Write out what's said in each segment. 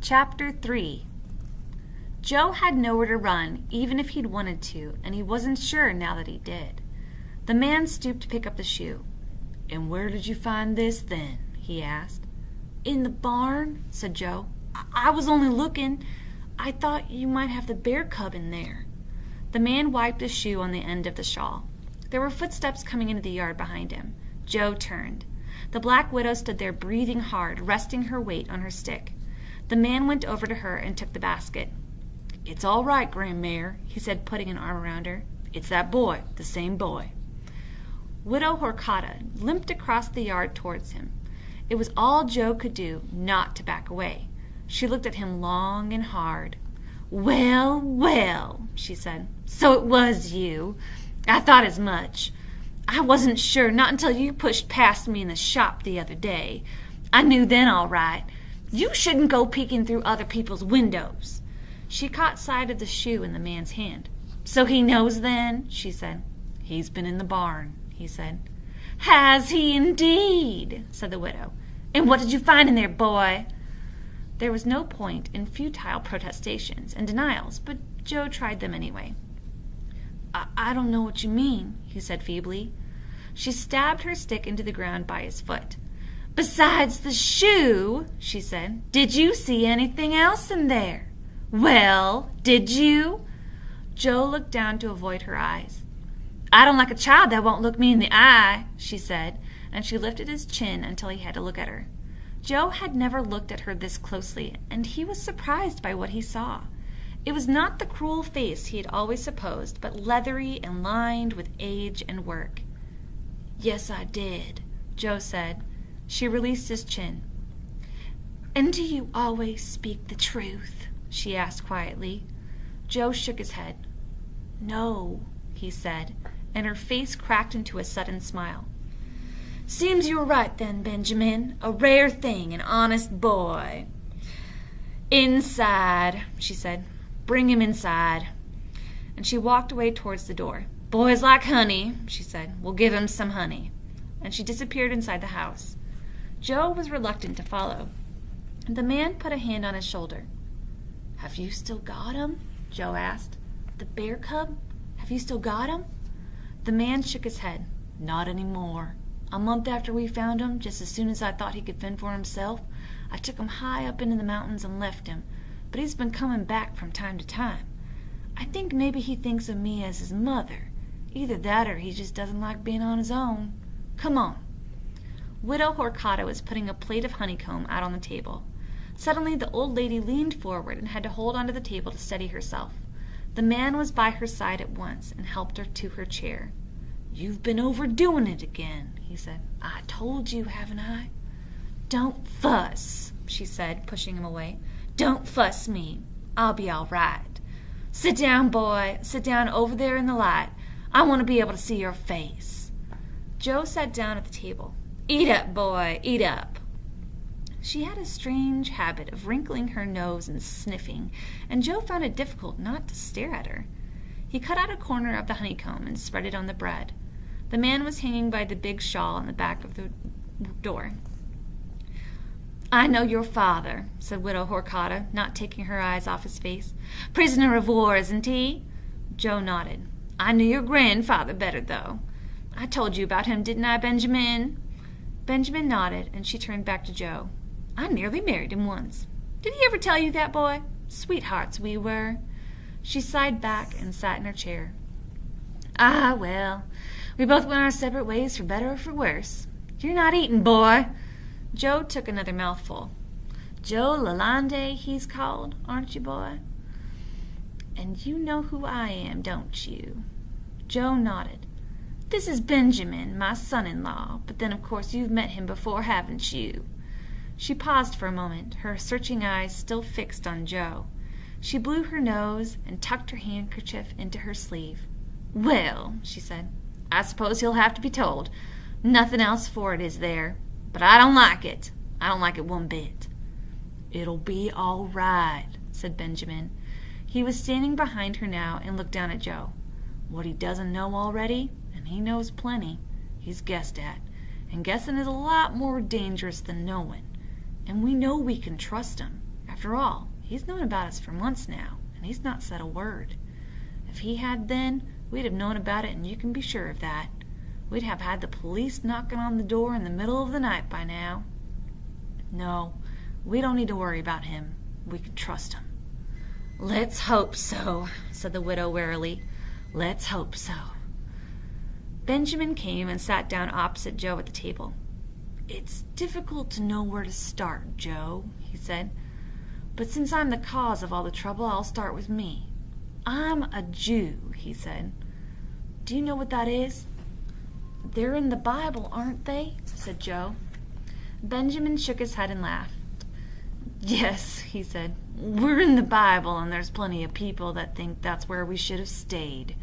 Chapter 3. Joe had nowhere to run, even if he'd wanted to, and he wasn't sure now that he did. The man stooped to pick up the shoe. "And where did you find this, then?" he asked. "In the barn," said Joe. I was only looking. I thought you might have the bear cub in there." The man wiped his shoe on the end of the shawl. There were footsteps coming into the yard behind him. Joe turned. The Black Widow stood there breathing hard, resting her weight on her stick. The man went over to her and took the basket. "It's all right, Grandmare," he said, putting an arm around her. "It's that boy, the same boy." Widow Horcata limped across the yard towards him. It was all Joe could do not to back away. She looked at him long and hard. "Well, well," she said. "So it was you. I thought as much. I wasn't sure, not until you pushed past me in the shop the other day. I knew then all right. You shouldn't go peeking through other people's windows." She caught sight of the shoe in the man's hand. "So he knows then?" she said. "He's been in the barn," he said. "Has he indeed?" said the widow. "And what did you find in there, boy?" There was no point in futile protestations and denials, but Joe tried them anyway. I don't know what you mean," he said feebly. She stabbed her stick into the ground by his foot. "Besides the shoe," she said, "did you see anything else in there? Well, did you?" Joe looked down to avoid her eyes. "I don't like a child that won't look me in the eye," she said, and she lifted his chin until he had to look at her. Joe had never looked at her this closely, and he was surprised by what he saw. It was not the cruel face he had always supposed, but leathery and lined with age and work. "Yes, I did," Joe said. She released his chin. "And do you always speak the truth?" she asked quietly. Joe shook his head. "No," he said, and her face cracked into a sudden smile. "Seems you were right then, Benjamin. A rare thing, an honest boy." "Inside," she said. "Bring him inside." And she walked away towards the door. "Boys like honey," she said. "We'll give him some honey." And she disappeared inside the house. Joe was reluctant to follow. The man put a hand on his shoulder. "Have you still got him?" Joe asked. "The bear cub? Have you still got him?" The man shook his head. "Not any more. A month after we found him, just as soon as I thought he could fend for himself, I took him high up into the mountains and left him. But he's been coming back from time to time. I think maybe he thinks of me as his mother. Either that or he just doesn't like being on his own. Come on." Widow Horcata was putting a plate of honeycomb out on the table. Suddenly the old lady leaned forward and had to hold onto the table to steady herself. The man was by her side at once and helped her to her chair. "You've been overdoing it again," he said. "I told you, haven't I?" "Don't fuss," she said, pushing him away. "Don't fuss me. I'll be all right. Sit down, boy. Sit down over there in the light. I want to be able to see your face." Joe sat down at the table. "Eat up, boy, eat up." She had a strange habit of wrinkling her nose and sniffing, and Joe found it difficult not to stare at her. He cut out a corner of the honeycomb and spread it on the bread. The man was hanging by the big shawl on the back of the door. "I know your father," said Widow Horcata, not taking her eyes off his face. "Prisoner of war, isn't he?" Joe nodded. "I knew your grandfather better, though. I told you about him, didn't I, Benjamin?" Benjamin nodded, and she turned back to Joe. "I nearly married him once. Did he ever tell you that, boy? Sweethearts we were." She sighed back and sat in her chair. "Ah, well, we both went our separate ways for better or for worse. You're not eating, boy." Joe took another mouthful. "Joe Lalande, he's called, aren't you, boy? And you know who I am, don't you?" Joe nodded. "This is Benjamin, my son-in-law, but then of course you've met him before, haven't you?" She paused for a moment, her searching eyes still fixed on Joe. She blew her nose and tucked her handkerchief into her sleeve. "Well," she said, "I suppose he'll have to be told. Nothing else for it, is there? But I don't like it. I don't like it one bit." "It'll be all right," said Benjamin. He was standing behind her now and looked down at Joe. "What he doesn't know already, and he knows plenty, he's guessed at. And guessing is a lot more dangerous than knowing. And we know we can trust him. After all, he's known about us for months now, and he's not said a word. If he had then, we'd have known about it, and you can be sure of that. We'd have had the police knocking on the door in the middle of the night by now. No, we don't need to worry about him. We can trust him." "Let's hope so," said the widow wearily. "Let's hope so." Benjamin came and sat down opposite Joe at the table. "It's difficult to know where to start, Joe," he said. "But since I'm the cause of all the trouble, I'll start with me. I'm a Jew," he said. "Do you know what that is?" "They're in the Bible, aren't they?" said Joe. Benjamin shook his head and laughed. "Yes," he said, "we're in the Bible, and there's plenty of people that think that's where we should have stayed."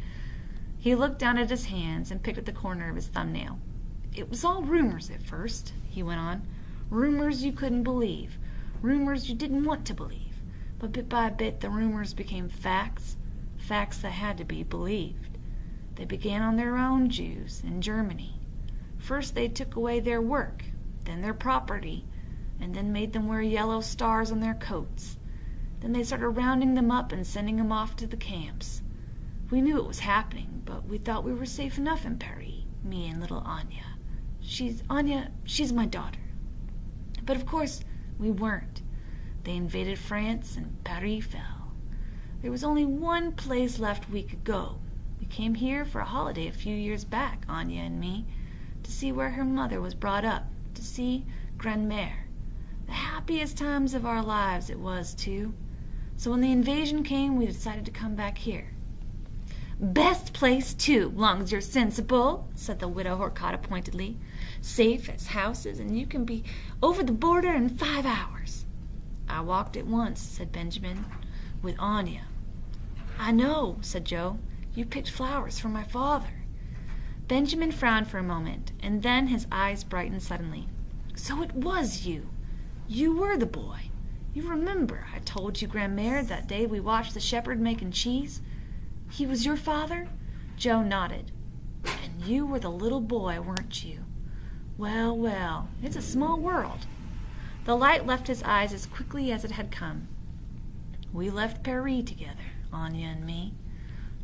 He looked down at his hands and picked at the corner of his thumbnail. "It was all rumors at first," he went on. "Rumors you couldn't believe. Rumors you didn't want to believe. But bit by bit the rumors became facts, facts that had to be believed. They began on their own Jews in Germany. First they took away their work, then their property, and then made them wear yellow stars on their coats. Then they started rounding them up and sending them off to the camps. We knew it was happening, but we thought we were safe enough in Paris, me and little Anya. She's my daughter. But of course we weren't. They invaded France and Paris fell. There was only one place left we could go. We came here for a holiday a few years back, Anya and me, to see where her mother was brought up, to see Grandmère. The happiest times of our lives it was, too. So when the invasion came, we decided to come back here." "Best place, too, long as you're sensible," said the widow Horcotta pointedly. "Safe as houses, and you can be over the border in 5 hours." "I walked it once," said Benjamin, "with Anya." "I know," said Joe. "You picked flowers for my father." Benjamin frowned for a moment, and then his eyes brightened suddenly. "So it was you. You were the boy. You remember I told you Grandmère that day we watched the shepherd making cheese? He was your father?" Joe nodded. "And you were the little boy, weren't you? Well, well, it's a small world." The light left his eyes as quickly as it had come. "We left Paris together, Anya and me.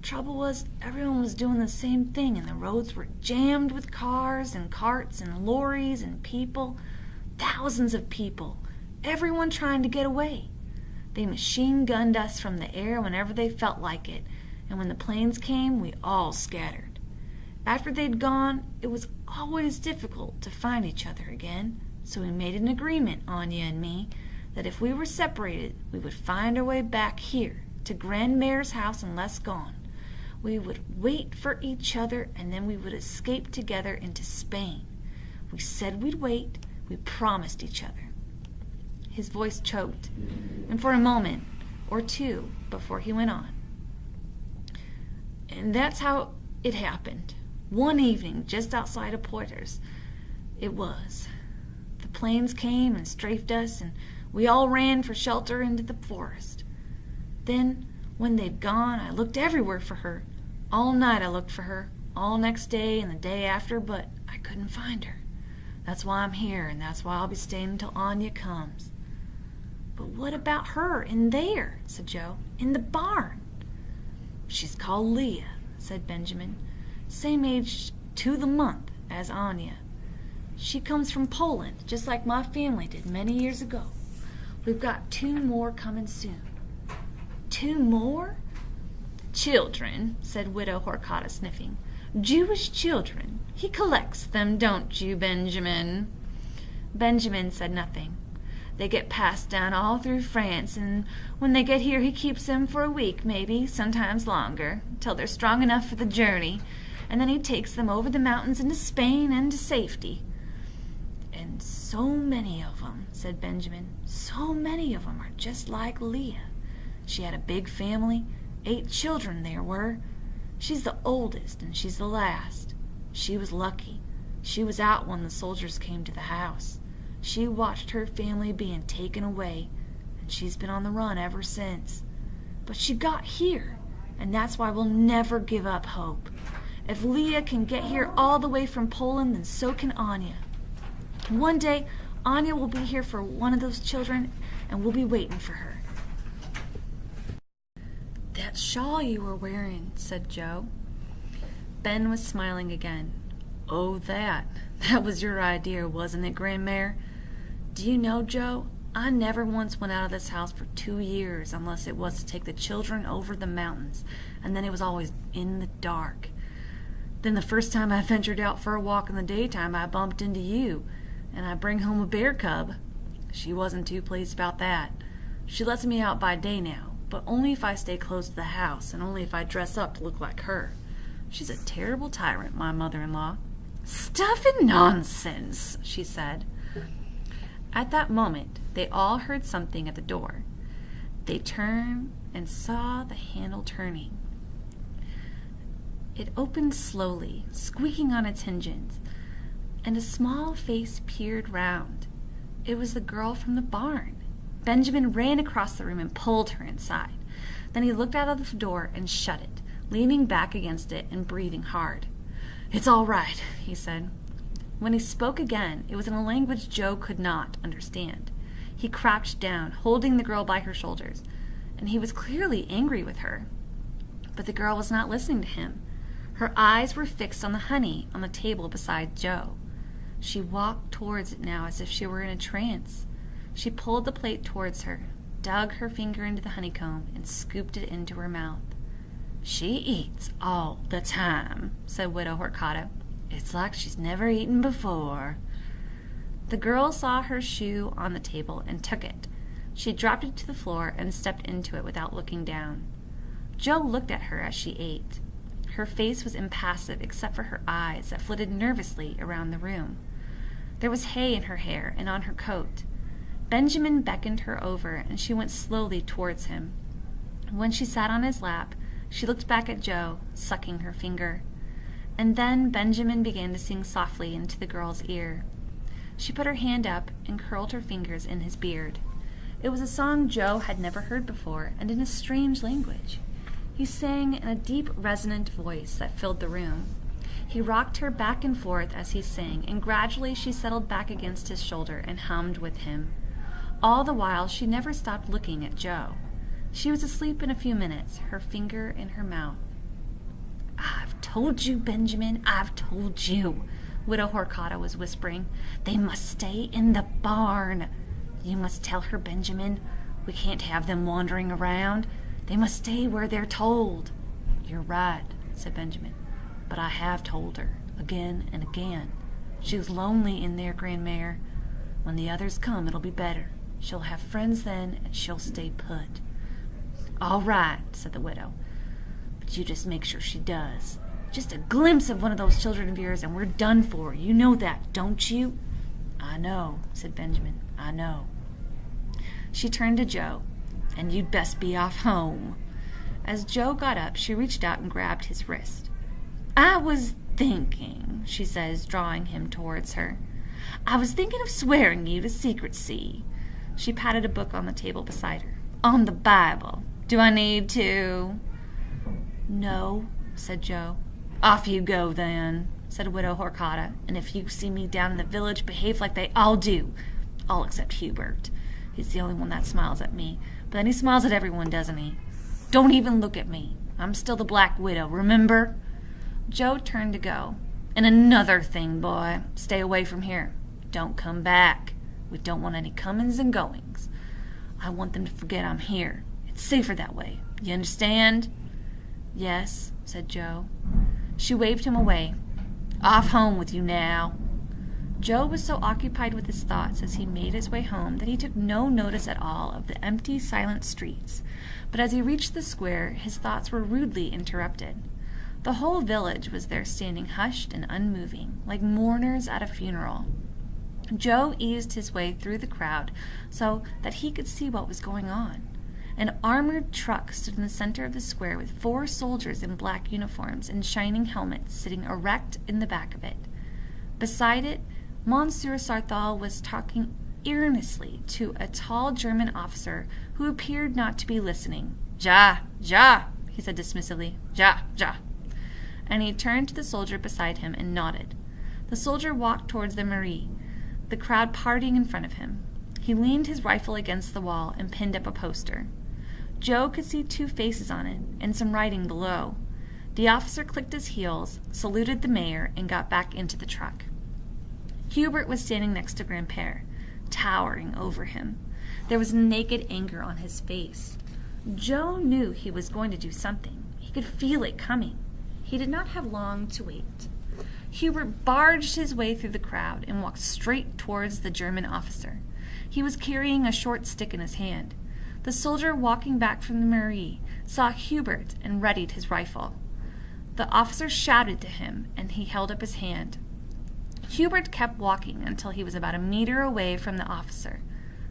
Trouble was, everyone was doing the same thing, and the roads were jammed with cars and carts and lorries and people. Thousands of people, everyone trying to get away. They machine-gunned us from the air whenever they felt like it, and when the planes came, we all scattered. After they'd gone, it was always difficult to find each other again, so we made an agreement, Anya and me, that if we were separated, we would find our way back here, to Grandmère's house in Lescon. We would wait for each other, and then we would escape together into Spain. We said we'd wait. We promised each other." His voice choked, and for a moment or two before he went on. "And that's how it happened. One evening, just outside of Poitiers, it was. The planes came and strafed us, and we all ran for shelter into the forest. Then, when they'd gone, I looked everywhere for her. All night I looked for her, all next day and the day after, but I couldn't find her. That's why I'm here, and that's why I'll be staying until Anya comes." "But what about her in there?" said Joe. "In the barn?" "She's called Leah," said Benjamin. "Same age to the month as Anya. She comes from Poland, just like my family did many years ago. We've got 2 more coming soon." "2 more?" "Children," said Widow Horcotta, sniffing. "Jewish children. He collects them, don't you, Benjamin?" Benjamin said nothing. "They get passed down all through France, and when they get here he keeps them for a week, maybe, sometimes longer, till they're strong enough for the journey, and then he takes them over the mountains into Spain and to safety." "And so many of them," said Benjamin, "so many of them are just like Leah. She had a big family, 8 children there were. She's the oldest, and she's the last. She was lucky. She was out when the soldiers came to the house. She watched her family being taken away, and she's been on the run ever since. But she got here, and that's why we'll never give up hope. If Leah can get here all the way from Poland, then so can Anya. One day, Anya will be here for one of those children, and we'll be waiting for her." "That shawl you were wearing," said Joe. Ben was smiling again. "Oh, that was your idea, wasn't it, Grandmare? Do you know, Joe, I never once went out of this house for 2 years unless it was to take the children over the mountains, and then it was always in the dark. Then the first time I ventured out for a walk in the daytime, I bumped into you, and I bring home a bear cub. She wasn't too pleased about that. She lets me out by day now, but only if I stay close to the house, and only if I dress up to look like her. She's a terrible tyrant, my mother-in-law." "Stuff and nonsense," she said. At that moment, they all heard something at the door. They turned and saw the handle turning. It opened slowly, squeaking on its hinges, and a small face peered round. It was the girl from the barn. Benjamin ran across the room and pulled her inside. Then he looked out of the door and shut it, leaning back against it and breathing hard. "It's all right," he said. When he spoke again, it was in a language Joe could not understand. He crouched down, holding the girl by her shoulders, and he was clearly angry with her. But the girl was not listening to him. Her eyes were fixed on the honey on the table beside Joe. She walked towards it now as if she were in a trance. She pulled the plate towards her, dug her finger into the honeycomb, and scooped it into her mouth. "She eats all the time," said Widow Horcata. "It's like she's never eaten before." The girl saw her shoe on the table and took it. She dropped it to the floor and stepped into it without looking down. Joe looked at her as she ate. Her face was impassive except for her eyes that flitted nervously around the room. There was hay in her hair and on her coat. Benjamin beckoned her over, and she went slowly towards him. When she sat on his lap, she looked back at Joe, sucking her finger. And then Benjamin began to sing softly into the girl's ear. She put her hand up and curled her fingers in his beard. It was a song Joe had never heard before, and in a strange language. He sang in a deep, resonant voice that filled the room. He rocked her back and forth as he sang, and gradually she settled back against his shoulder and hummed with him. All the while she never stopped looking at Joe. She was asleep in a few minutes, her finger in her mouth. "I've told you, Benjamin, I've told you," Widow Horcata was whispering. "They must stay in the barn. You must tell her, Benjamin. We can't have them wandering around. They must stay where they're told." "You're right," said Benjamin. "But I have told her, again and again. She was lonely in there, Grandmare. When the others come, it'll be better. She'll have friends then, and she'll stay put." "All right," said the widow. "But you just make sure she does. Just a glimpse of one of those children of yours, and we're done for. You know that, don't you?" "I know," said Benjamin. "I know." She turned to Joe. "And you'd best be off home." As Joe got up, she reached out and grabbed his wrist. "I was thinking," she says, drawing him towards her. "I was thinking of swearing you to secrecy." She patted a book on the table beside her. "On the Bible. Do I need to?" "No," said Joe. "Off you go, then," said Widow Horcata. "And if you see me down in the village, behave like they all do. All except Hubert. He's the only one that smiles at me. But then he smiles at everyone, doesn't he? Don't even look at me. I'm still the Black Widow, remember?" Joe turned to go. "And another thing, boy. Stay away from here. Don't come back. We don't want any comings and goings. I want them to forget I'm here. It's safer that way. You understand?" "Yes," said Joe. She waved him away. "Off home with you now." Joe was so occupied with his thoughts as he made his way home that he took no notice at all of the empty, silent streets. But as he reached the square, his thoughts were rudely interrupted. The whole village was there standing hushed and unmoving, like mourners at a funeral. Joe eased his way through the crowd so that he could see what was going on. An armored truck stood in the center of the square with 4 soldiers in black uniforms and shining helmets sitting erect in the back of it. Beside it, Monsieur Sarthal was talking earnestly to a tall German officer who appeared not to be listening. "Ja, ja," he said dismissively. "Ja, ja." And he turned to the soldier beside him and nodded. The soldier walked towards the Marie, the crowd parting in front of him. He leaned his rifle against the wall and pinned up a poster. Joe could see 2 faces on it and some writing below. The officer clicked his heels, saluted the mayor, and got back into the truck. Hubert was standing next to Grandpere, towering over him. There was naked anger on his face. Joe knew he was going to do something. He could feel it coming. He did not have long to wait. Hubert barged his way through the crowd and walked straight towards the German officer. He was carrying a short stick in his hand. The soldier walking back from the mairie saw Hubert and readied his rifle. The officer shouted to him, and he held up his hand. Hubert kept walking until he was about a meter away from the officer.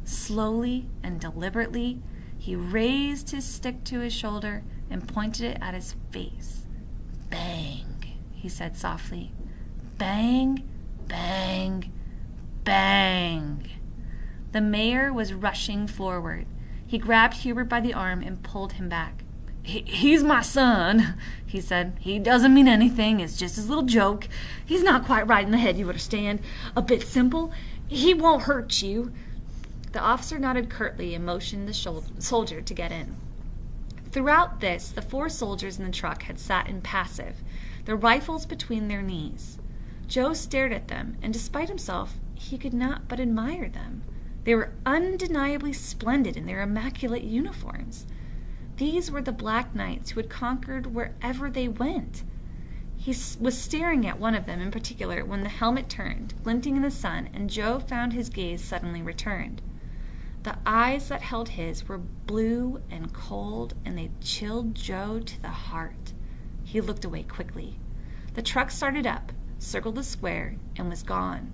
Slowly and deliberately, he raised his stick to his shoulder and pointed it at his face. "Bang," he said softly. "Bang, bang, bang." The mayor was rushing forward. He grabbed Hubert by the arm and pulled him back. He's my son," he said. "He doesn't mean anything. It's just his little joke. He's not quite right in the head, you understand. A bit simple. He won't hurt you." The officer nodded curtly and motioned the soldier to get in. Throughout this, the 4 soldiers in the truck had sat impassive, their rifles between their knees. Joe stared at them, and despite himself, he could not but admire them. They were undeniably splendid in their immaculate uniforms. These were the Black Knights who had conquered wherever they went. He was staring at one of them in particular when the helmet turned, glinting in the sun, and Joe found his gaze suddenly returned. The eyes that held his were blue and cold, and they chilled Joe to the heart. He looked away quickly. The truck started up, circled the square, and was gone.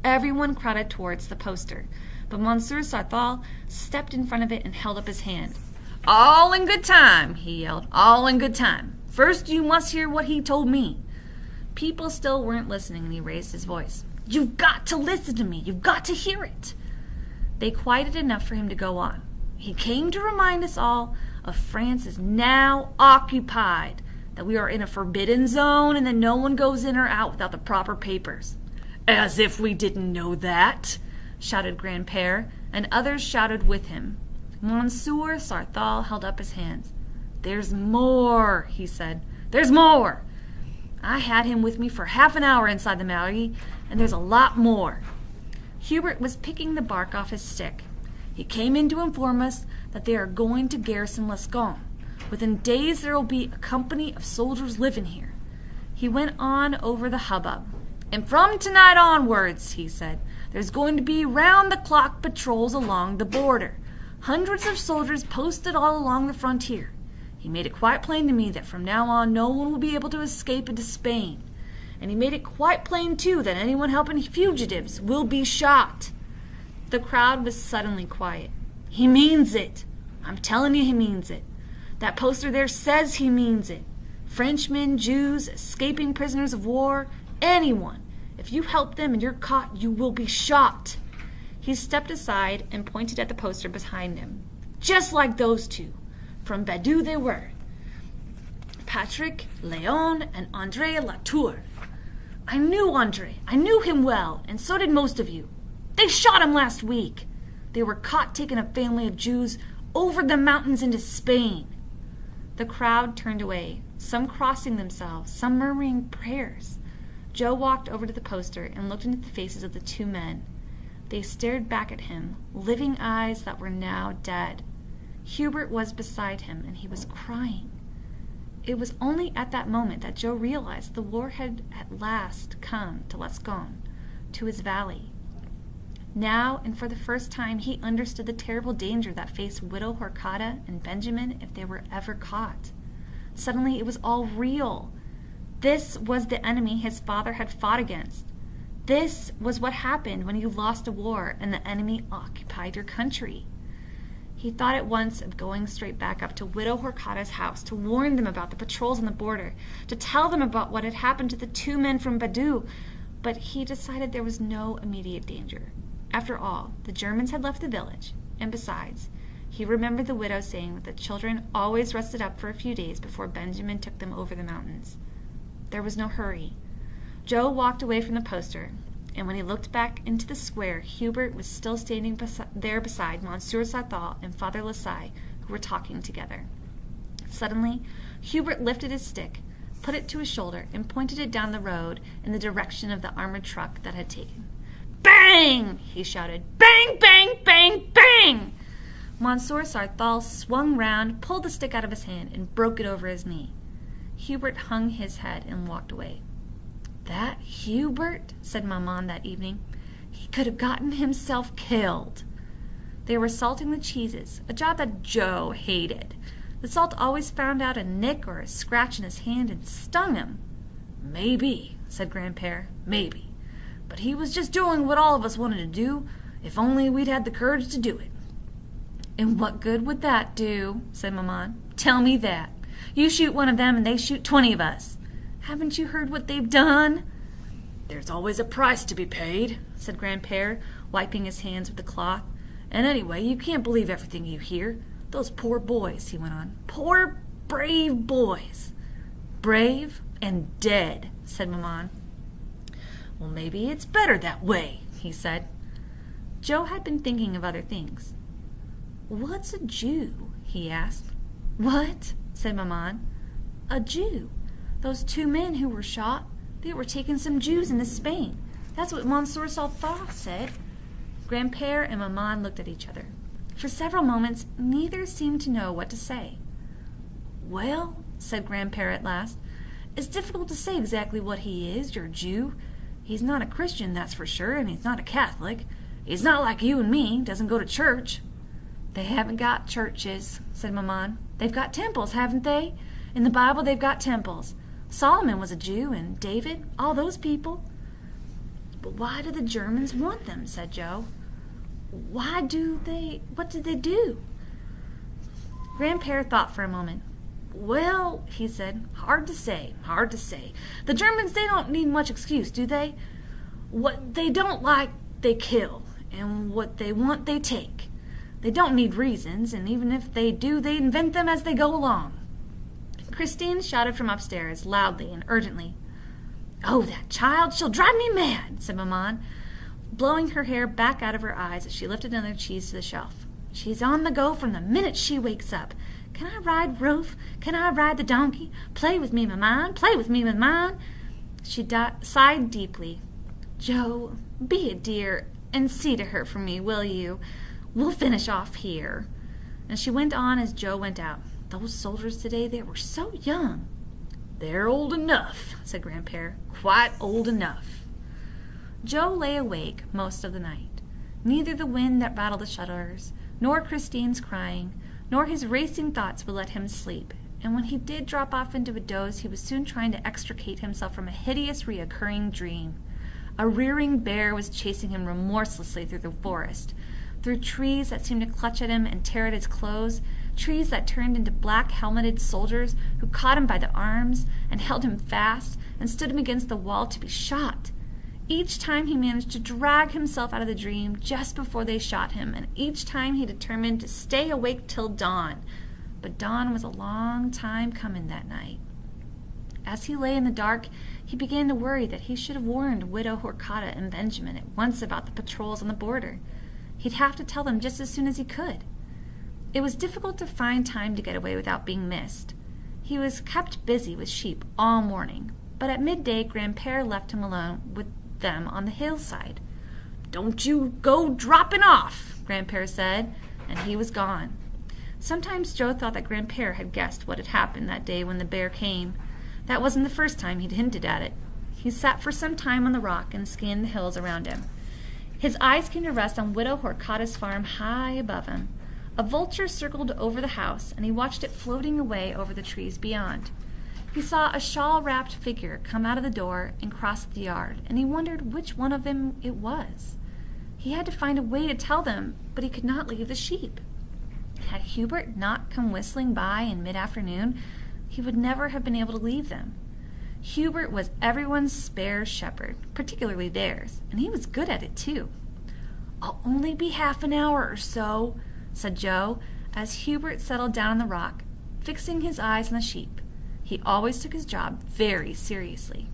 Everyone crowded towards the poster, but Monsieur Sarthal stepped in front of it and held up his hand. "All in good time," he yelled. "All in good time. First you must hear what he told me." People still weren't listening, and he raised his voice. "You've got to listen to me. You've got to hear it." They quieted enough for him to go on. "He came to remind us all of France is now occupied, that we are in a forbidden zone, and that no one goes in or out without the proper papers." "As if we didn't know that," shouted Grandpere, and others shouted with him. Monsieur Sarthal held up his hands. "There's more," he said. "There's more. I had him with me for half an hour inside the mairie, and there's a lot more." Hubert was picking the bark off his stick. "He came in to inform us that they are going to garrison Lescun. Within days there will be a company of soldiers living here." He went on over the hubbub. "And from tonight onwards," he said, "there's going to be round-the-clock patrols along the border. Hundreds of soldiers posted all along the frontier. He made it quite plain to me that from now on no one will be able to escape into Spain. And he made it quite plain, too, that anyone helping fugitives will be shot." The crowd was suddenly quiet. "He means it. I'm telling you he means it. That poster there says he means it. Frenchmen, Jews, escaping prisoners of war, anyone. If you help them and you're caught, you will be shot." He stepped aside and pointed at the poster behind him. "Just like those 2. From Badaud they were. Patrick, Léon, and André Latour. I knew André. I knew him well, and so did most of you. They shot him last week. They were caught taking a family of Jews over the mountains into Spain." The crowd turned away, some crossing themselves, some murmuring prayers. Joe walked over to the poster and looked into the faces of the 2 men. They stared back at him, living eyes that were now dead. Hubert was beside him, and he was crying. It was only at that moment that Joe realized the war had at last come to Lescun, to his valley. Now, and for the first time, he understood the terrible danger that faced Widow Horcata and Benjamin if they were ever caught. Suddenly it was all real. This was the enemy his father had fought against. This was what happened when you lost a war and the enemy occupied your country. He thought at once of going straight back up to Widow Horcata's house to warn them about the patrols on the border, to tell them about what had happened to the 2 men from Badaud, but he decided there was no immediate danger. After all, the Germans had left the village, and besides, he remembered the widow saying that the children always rested up for a few days before Benjamin took them over the mountains. There was no hurry. Joe walked away from the poster. And when he looked back into the square, Hubert was still standing there beside Monsieur Sarthal and Father Lasai, who were talking together. Suddenly, Hubert lifted his stick, put it to his shoulder, and pointed it down the road in the direction of the armored truck that had taken. "Bang!" he shouted. "Bang, bang, bang, bang!" Monsieur Sarthal swung round, pulled the stick out of his hand, and broke it over his knee. Hubert hung his head and walked away. "That Hubert," said Maman that evening. "He could have gotten himself killed." They were salting the cheeses, a job that Joe hated. The salt always found out a nick or a scratch in his hand and stung him. "Maybe," said Grandpère, "maybe. But he was just doing what all of us wanted to do, if only we'd had the courage to do it." "And what good would that do?" said Maman. "Tell me that. You shoot one of them and they shoot 20 of us. Haven't you heard what they've done?" "There's always a price to be paid," said Grandpère, wiping his hands with the cloth. "And anyway, you can't believe everything you hear. Those poor boys," he went on. "Poor, brave boys." "Brave and dead," said Maman. "Well, maybe it's better that way," he said. Joe had been thinking of other things. "What's a Jew?" he asked. "What?" said Maman. "A Jew. Those 2 men who were shot, they were taking some Jews into Spain. That's what Monsieur Sarthal said." Grandpère and Maman looked at each other. For several moments, neither seemed to know what to say. "Well," said Grandpère at last, "it's difficult to say exactly what he is, your Jew. He's not a Christian, that's for sure, and he's not a Catholic. He's not like you and me, doesn't go to church." "They haven't got churches," said Maman. "They've got temples, haven't they? In the Bible they've got temples. Solomon was a Jew, and David, all those people." "But why do the Germans want them?" said Joe. What did they do?" Grandpère thought for a moment. "Well," he said, hard to say. The Germans, they don't need much excuse, do they? What they don't like, they kill, and what they want, they take. They don't need reasons, and even if they do, they invent them as they go along." Christine shouted from upstairs, loudly and urgently. "Oh, that child! She'll drive me mad!" said Maman, blowing her hair back out of her eyes as she lifted another cheese to the shelf. "She's on the go from the minute she wakes up. Can I ride Rolf? Can I ride the donkey? Play with me, Maman! Play with me, Maman!" She sighed deeply. "Joe, be a dear and see to her for me, will you? We'll finish off here." And she went on as Joe went out. "Those soldiers today, they were so young." "They're old enough," said Grandpère. "Quite old enough." Joe lay awake most of the night. Neither the wind that rattled the shutters, nor Christine's crying, nor his racing thoughts would let him sleep, and when he did drop off into a doze, he was soon trying to extricate himself from a hideous reoccurring dream. A rearing bear was chasing him remorselessly through the forest, through trees that seemed to clutch at him and tear at his clothes, trees that turned into black helmeted soldiers who caught him by the arms and held him fast and stood him against the wall to be shot. Each time he managed to drag himself out of the dream just before they shot him, and each time he determined to stay awake till dawn. But dawn was a long time coming that night. As he lay in the dark, he began to worry that he should have warned Widow Horcata and Benjamin at once about the patrols on the border. He'd have to tell them just as soon as he could. It was difficult to find time to get away without being missed. He was kept busy with sheep all morning, but at midday Grandpère left him alone with them on the hillside. "Don't you go dropping off," Grandpère said, and he was gone. Sometimes Joe thought that Grandpère had guessed what had happened that day when the bear came. That wasn't the first time he'd hinted at it. He sat for some time on the rock and scanned the hills around him. His eyes came to rest on Widow Horcata's farm high above him. A vulture circled over the house, and he watched it floating away over the trees beyond. He saw a shawl-wrapped figure come out of the door and cross the yard, and he wondered which one of them it was. He had to find a way to tell them, but he could not leave the sheep. Had Hubert not come whistling by in mid-afternoon, he would never have been able to leave them. Hubert was everyone's spare shepherd, particularly theirs, and he was good at it too. "I'll only be half an hour or so," said Joe, as Hubert settled down on the rock, fixing his eyes on the sheep. He always took his job very seriously.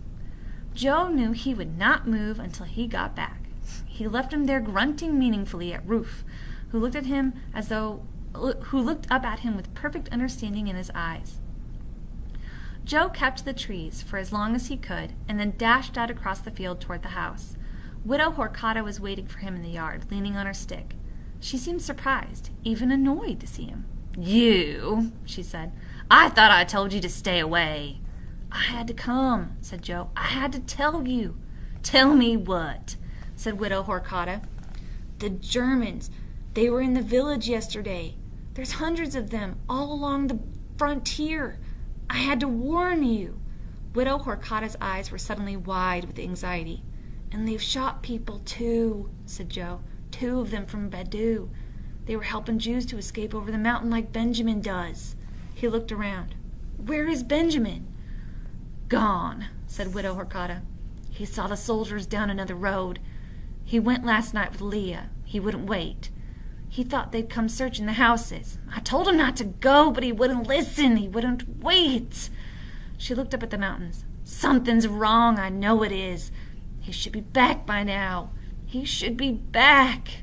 Joe knew he would not move until he got back. He left him there grunting meaningfully at Ruth, who looked up at him with perfect understanding in his eyes. Joe kept the trees for as long as he could, and then dashed out across the field toward the house. Widow Horcata was waiting for him in the yard, leaning on her stick. She seemed surprised, even annoyed to see him. "You," she said. "I thought I told you to stay away." "I had to come," said Joe. "I had to tell you." "Tell me what?" said Widow Horcata. "The Germans. They were in the village yesterday. There's hundreds of them all along the frontier. I had to warn you." Widow Horcata's eyes were suddenly wide with anxiety. "And they've shot people, too," said Joe. "2 of them from Badou. They were helping Jews to escape over the mountain like Benjamin does." He looked around. "Where is Benjamin?" "Gone," said Widow Horcata. "He saw the soldiers down another road. He went last night with Leah. He wouldn't wait. He thought they'd come searching the houses. I told him not to go, but he wouldn't listen. He wouldn't wait." She looked up at the mountains. "Something's wrong, I know it is. He should be back by now. He should be back."